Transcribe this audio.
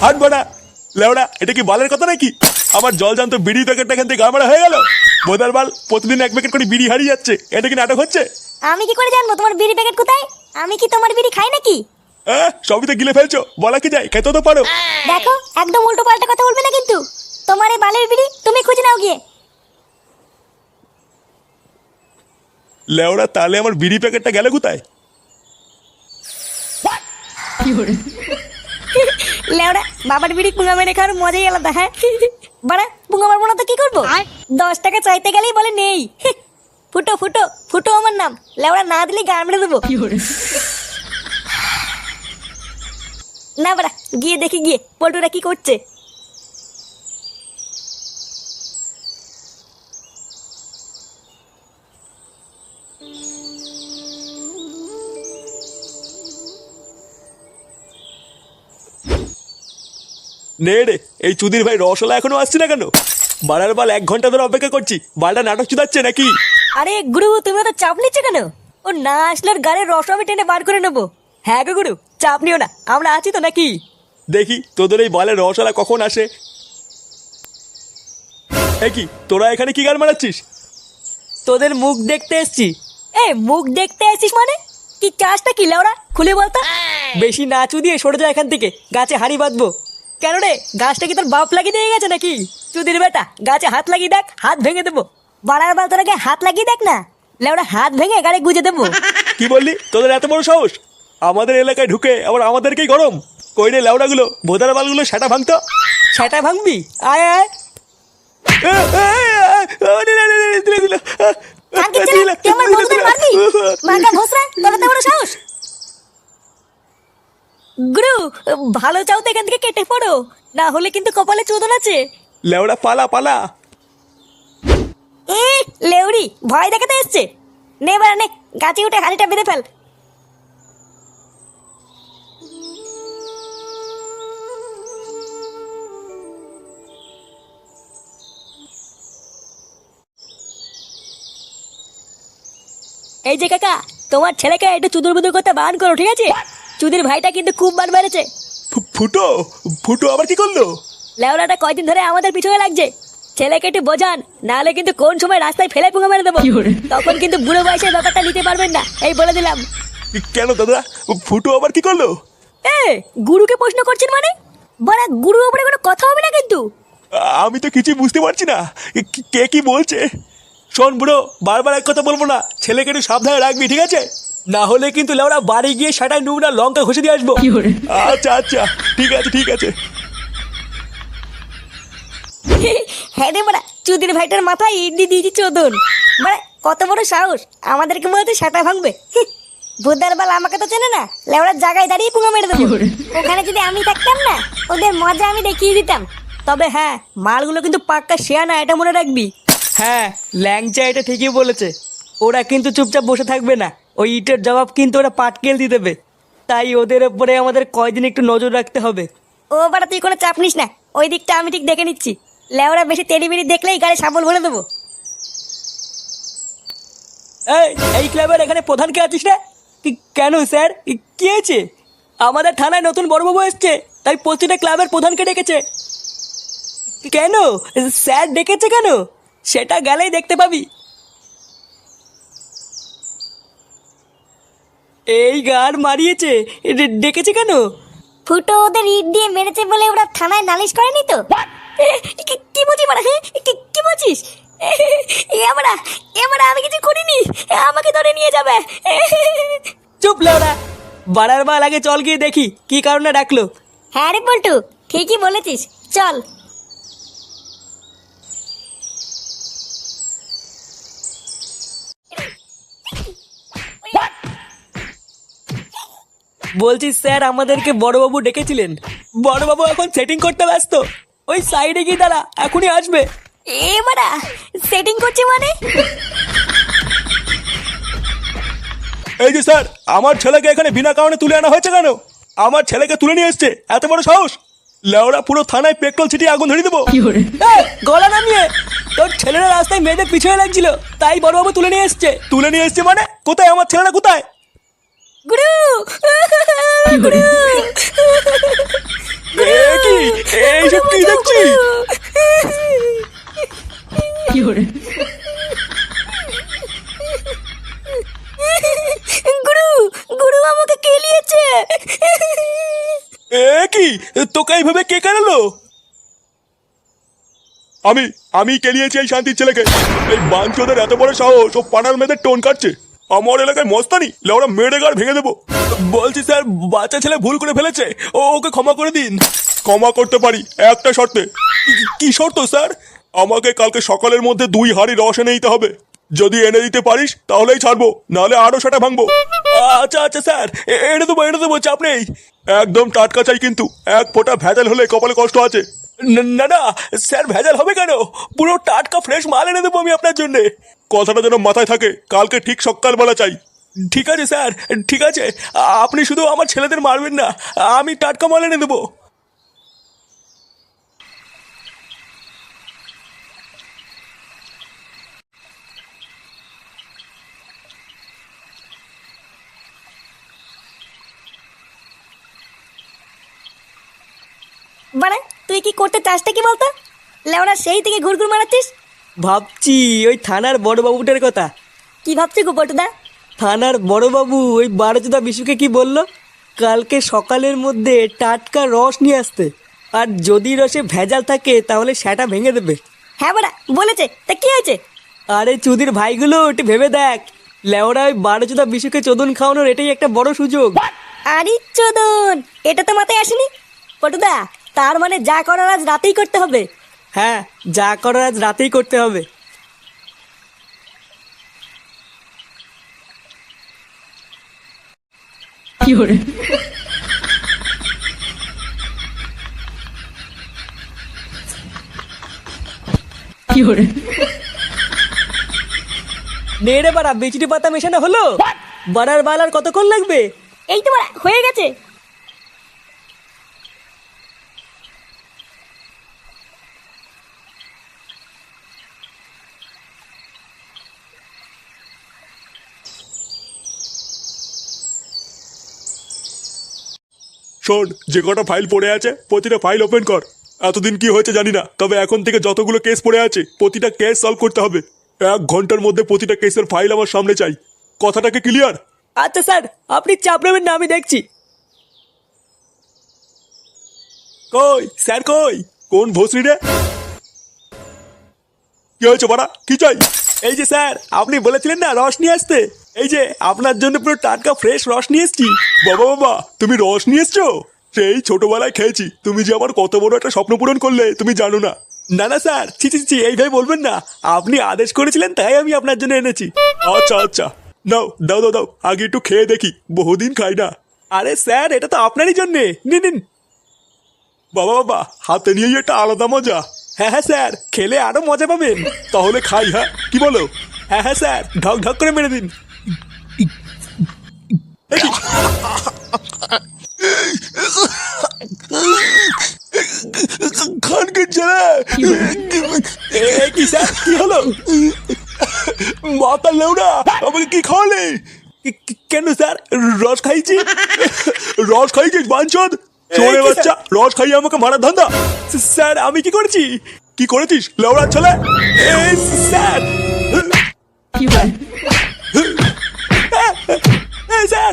হাট বাড়া লেওড়া, এটা কি বালের কথা নাকি? আমার জল জানতো বিড়ি প্যাকেটটা এখান থেকে গাড়মারা হয়ে গেল। বোধার বাল প্রতিদিন 1 প্যাকেট করে বিড়ি হারিয়ে যাচ্ছে, এটা কি নাটক হচ্ছে? আমি কি করে জানবো তোমার বিড়ি প্যাকেট কোথায়? আমি কি তোমার বিড়ি খাই নাকি? সবই তো গিলে ফেলছো, বলা কি যায়, খেতে তো পারো। দেখো একদম উল্টো পাল্টা কথা বলবে না কিন্তু। তোমার এই বালের বিড়ি তুমি খুঁজে নাও গিয়ে। লেওড়া তাহলে আমার বিড়ি প্যাকেটটা গেল কোথায়? লেওড়া বাবার বিড়ি পুঙ্গা মেরে খাওয়ার মজাই আলাদা। হ্যাঁ বাড়া, পুঙ্গা মারবো না তো কি করবো? 10 টাকা চাইতে গেলেই বলে নেই। ফুটো ফুটো ফুটো আমার নাম। লেওড়া না দিলে গান মেরে দেবো। না বাড়া, গিয়ে দেখি গিয়ে পল্টুরা কি করছে। নে রে, এই চুদির ভাই রসলা এখনো আসছে না কেন? বাড়ার বাল 1 ঘন্টা ধরে অপেক্ষা করছি, বালটা নাটক চুদাচ্ছে নাকি? আরে গুরু, তুমি তো চাপ নিচ্ছ কেন? ও না আসলে ওর গাড়ির রস আমি টেনে বার করে নেবো। হ্যাঁ গো গুরু, চাপ নিও না, আমরা আছি তো নাকি? দেখি তোদের এই বালের রসলা কখন আসে। কি তোরা এখানে কি গান মারাচ্ছিস? তোদের মুখ দেখতে এসছি। এ মুখ দেখতে আসিস মানে? কি চাষটা কি লেওড়া, খুলে বলতো। বেশি নাচু দিয়ে সরে যা এখান থেকে, গাছে হাড়ি বাঁধবো। কেন রে, গাছটা কি তোর বাপ লাগিয়ে দিয়ে গেছে নাকি? চুদির বেটা, গাছে হাত লাগিয়ে দেখ, হাত ভেঙে দেবো। বাড়ার বাল তোরাকে হাত লাগিয়ে দেখ না, লেওড়া হাত ভেঙে গাড়ি গুজে দেবো। কি বললি? তোদের এত বড় সাহস আমাদের এলাকায় ঢুকে আবার আমাদেরকেই গরম? কই রে লেওড়াগুলো, ভোদার বালগুলো সেটা ভাঙতো। সেটা ভাঙবি? আয় আয়। তুই আমার বন্ধুদের মারবি? মার্কা ভোসরা, তোর এত বড় সাহস? গুরু, ভালো চাও তো এখান থেকে কেটে পড়ো, না হলে কিন্তু কপালে চোদন আছে। লেওড়া পালা পালা। এ লেউড়ি ভয় দেখাতে এসছে। নে বাড়া নে, গাছে উঠে হাড়িটা বেঁধে ফেল। এই যে কাকা, তোমার ছেলেকে একটু চুদুর বুদুর করতে বারণ করো, ঠিক আছে? চুদির ভাইটা কিন্তু খুব বার মেরেছে। ফুটো ফুটো আবার কি করলো? লেওড়াটা কয়দিন ধরে আমাদের পিছনে লাগছে। ছেলেকে একটু বোঝান, নাহলে কিন্তু কোন সময় রাস্তায় ফেলে পুঙ্গা মেরে দেবো। তখন কিন্তু বুড়ো বয়সে ব্যাপারটা নিতে পারবেন না, এই বলে দিলাম। কেন দাদা, ফুটো আবার কি করলো? গুরুকে প্রশ্ন করছেন মানে? বড়া গুরু ওপরে কোনো কথা হবে না কিন্তু। আমি তো কিছু বুঝতে পারছি না, কে কি বলছে। শোন বুড়ো, বারবার এক কথা বলবো না, ছেলেকে একটু সাবধানে রাখবি, ঠিক আছে? না হলে কিন্তু লেওড়া বাড়ি গিয়ে সেটাই নুবনা লঙ্কা ঘষে দিয়ে আসবো। আচ্ছা আচ্ছা, ঠিক আছে ঠিক আছে। হ্যাঁ রে বড়া, চুদির ভাইটার মাথায় ইডলি দিয়েছি চোদন। বড়া কত বড় সাহস, আমাদেরকে মনে হচ্ছে সেটা ভাঙবে। ভোদার বাল আমাকে তো চেনে না, লেওড়ার জায়গায় দাঁড়িয়ে পুঙ্গা মেরে দেবো। ওখানে যদি আমি থাকতাম না, ওদের মজা আমি দেখিয়ে দিতাম। তবে হ্যাঁ, মালগুলো কিন্তু পাক্কা শেয়া না, এটা মনে রাখবি। হ্যাঁ, ল্যাংচা এটা ঠিকই বলেছে। ওরা কিন্তু চুপচাপ বসে থাকবে না, ওই ইটের জবাব কিন্তু ওরা পাটকেল দিয়ে দেবে। তাই ওদের উপরে আমাদের কয়দিন একটু নজর রাখতে হবে। ও বাড়া তুই কোনো চাপ নিস না, ওই দিকটা আমি ঠিক দেখে নিচ্ছি। লেওড়া বেশি তেড়ি বেড়ি দেখলেই গাড়ি সাবল ভরে দেবো। এই ক্লাবের এখানে প্রধান কে আছিস না? কেন স্যার, কি হয়েছে? আমাদের থানায় নতুন বড়বাবু এসছে, তাই প্রতিটা ক্লাবের প্রধানকে ডেকেছে। কেন স্যার ডেকেছে কেন? সেটা গেলেই দেখতে পাবি। এই গান মারিয়েছে, ডেকেছে কেন? ফুটো ওদের ইট দিয়ে মেরেছে বলে ওরা থানায় নালিশ করেনি তো? কি বলছিস মানে? কি বলছিস? এবারা এবারা আমি কিছু করিনি, আমাকে ধরে নিয়ে যাবে। চুপ লেওড়া, বাড়ার বাল আগে চল গিয়ে দেখি কি কারণে ডাকলো। হ্যাঁ রে পল্টু, ঠিকই বলেছিস, চল। বলছি স্যার, আমাদেরকে বড়বাবু ডেকেছিলেন। বড়বাবু এখন সেটিং করতে ব্যস্ত, ওই সাইডে গিয়ে দাঁড়া, এখনই আসবে। এবারা সেটিং করছে মানে? এই যে স্যার, আমার ছেলেকে এখানে বিনা কারণে তুলে আনা হয়েছে কেন? আমার ছেলেকে তুলে নিয়ে এসছে, এত বড় সাহস! লেওড়া পুরো থানায় পেট্রোল ছিটিয়ে আগুন ধরিয়ে দেবো। গলা নামিয়ে, তোর ছেলেরা রাস্তায় মেয়েদের পিছনে লাগছিল, তাই বড়বাবু তুলে নিয়ে এসছে। তুলে নিয়ে এসছে মানে? কোথায় আমার ছেলেরা, কোথায়? গুরু, কি এইসব কি দেখছি? গুরু গুরু আমাকে কেলিয়েছে। এ কি, তোকে এইভাবে কে কেনালো? আমি আমি কেলিয়েছি এই শান্তির ছেলেকে। এই বাঞ্চোদের এত বড় সাহস, ও পাড়ার মেয়েদের টোন কাটছে। আমার এলাকায় মস্তানি, লেওরা মেরে গাড় ভেঙে দেবো। বলছি স্যার, বাচ্চা ছেলে ভুল করে ফেলেছে, ওকে ক্ষমা করে দিন। ক্ষমা করতে পারি একটা শর্তে। কি শর্ত স্যার? আমাকে কালকে সকালের মধ্যে 2 হাঁড়ি রস এনে দিতে হবে। যদি এনে দিতে পারিস তাহলেই ছাড়বো, নাহলে আরো সেটা ভাঙবো। আচ্ছা আচ্ছা স্যার, এনে দেবো, চাপ নেই। একদম টাটকা চাই কিন্তু, এক ফোঁটা ভেজাল হলে কপালে কষ্ট আছে। না না স্যার, ভেজাল হবে কেন? পুরো টাটকা ফ্রেশ মাল এনে দেবো আমি আপনার জন্য। কথাটা যেন মাথায় থাকে, কালকে ঠিক সকালবেলা চাই। ঠিক আছে স্যার, ঠিক আছে। আপনি শুধু আমার ছেলেদের মারবেন না, আমি টাটকা মাল এনে দেবো। মানে তুই কি করতে চাসটা কি বলতো? লেওড়া সেই থেকে ঘুরঘুর মারাচ্ছিস। ভাবছি ওই থানার বড়বাবুটার কথা। কি ভাবছি গো পটুদা? থানার বড়বাবু ওই 12 বিশুকে কি বললো, কালকে সকালের মধ্যে টাটকা রস নিয়ে আসতে, আর যদি রসে ভেজাল থাকে তাহলে সেটা ভেঙে দেবে। হ্যাঁ বাড়া বলেছে, তা কি হয়েছে? আরে চুদির ভাইগুলো একটু ভেবে দেখ, লেওরা ওই 12 বিশুকে চোদন খাওয়ানোর এটাই একটা বড় সুযোগ। আরে চোদন, এটা তো মাথায় আসেনি। পটুদা, তার মানে যা করার আজ রাতেই করতে হবে। হ্যাঁ, যা করার আজ রাতেই করতে হবে। নে রে বাড়া, বেচুটি পাতা মেশানো হলো। বাড়ার বাল আর কতক্ষণ লাগবে? এই তো বাড়া হয়ে গেছে। শোন, যে কটা ফাইল পড়ে আছে প্রতিটা ফাইল ওপেন কর। এতদিন কি হয়েছে জানি না, তবে এখন থেকে যতগুলো কেস পড়ে আছে প্রতিটা কেস সলভ করতে হবে। 1 ঘন্টার মধ্যে প্রতিটা কেসের ফাইল আমার সামনে চাই। কথাটাকে ক্লিয়ার? আচ্ছা স্যার, আপনি চাপ নেবেন না, আমি দেখছি। কই স্যার, কই? কোন ভোসরি রে? কি হয়েছে বাড়া, কি চাই? এই যে স্যার, আপনি বলেছিলেন না রস নিয়ে আসতে, এই যে আপনার জন্য পুরো টাটকা ফ্রেশ রস নিয়ে এসছি। বাবা বাবা, তুমি রস নিয়ে এসছো? সেই ছোটবেলায় খেয়েছি, তুমি যে আমার কত বড় একটা স্বপ্ন পূরণ করলে তুমি জানো না। না না স্যার, ছি ছি ছি, এইভাবে বলবেন না। আপনি আদেশ করেছিলেন তাই আমি আপনার জন্য এনেছি। আচ্ছা আচ্ছা, নাও দাও দাও দাও, আগে একটু খেয়ে দেখি, বহুদিন খাই না। আরে স্যার, এটা তো আপনারই জন্যে, নিন নিন। বাবা বাবা, হাতে নিয়েই একটা আলাদা মজা। হ্যাঁ হ্যাঁ স্যার, খেলে আরো মজা পাবেন। তাহলে খাই, হ্যাঁ কি বলো? হ্যাঁ হ্যাঁ স্যার, ঢক ঢক করে মেরে দিন। খানকে ছেলে, কি স্যার, কি হলো? মাথা লেউড়া, আমাকে কি খাওয়ালে? কেন স্যার, রস খাইছি? রস খাইছিস বাঞ্চোদ? চোরে বাচ্চা, রস খাইয়ে আমাকে মারার ধান্দা? স্যার আমি কি করেছি? কি করেছিস লেউড়া ছেলে? Sir sir